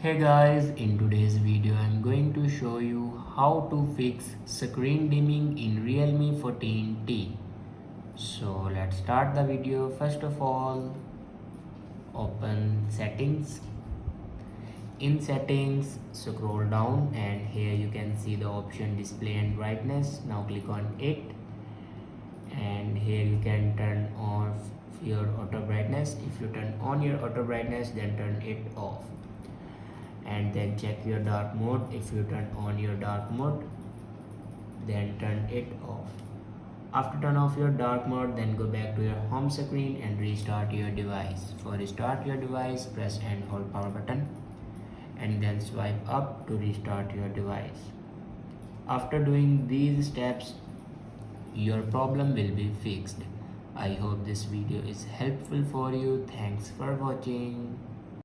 Hey guys, in today's video I'm going to show you how to fix screen dimming in Realme 14T. So let's start the video. First of all, open settings. In settings, scroll down and here you can see the option display and brightness. Now click on it and here you can turn off your auto brightness. If you turn on your auto brightness, then turn it off. And then check your dark mode. If you turn on your dark mode, then turn it off. After turn off your dark mode, then go back to your home screen and restart your device. For restart your device, press and hold power button and then swipe up to restart your device. After doing these steps, your problem will be fixed. I hope this video is helpful for you. Thanks for watching.